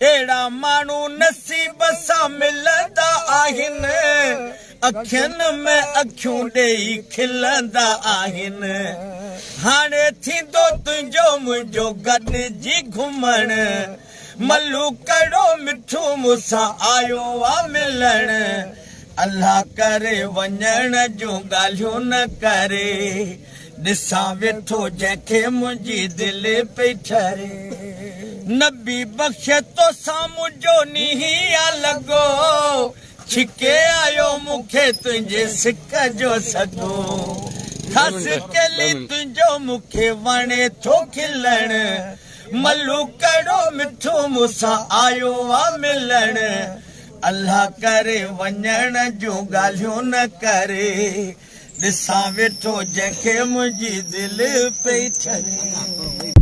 एड़ा मानू नसीब सा मिलंदा आहिन अखियन में अखियूं ॾेई खिलंदा आहिन हाणे थींदो तुंहिंजो मुंहिंजो गॾिजी घुमण मल्लू कड़ो मिठो मूंसां आयो आ मिलण अल्लाह करे वञण जूं ॻाल्हियूं न करे ॾिसां वेठो जंहिंखे मुंहिंजी दिलि पई ठरे नबी बख़्श तो साम्हूं जो नींहुं आ लॻो छिके आयो मूंखे तुंहिंजे सिक जो सॻो खस केली तुंहिंजो मूंखे वणे थो खिलण मल्लू कड़ो मिठो मूंसां आयो आ मिलण अल्लाह करे वञण जूं ॻाल्हियूं न करे ॾिसां वेठो जंहिंखे मुंहिंजी दिलि पई ठरे।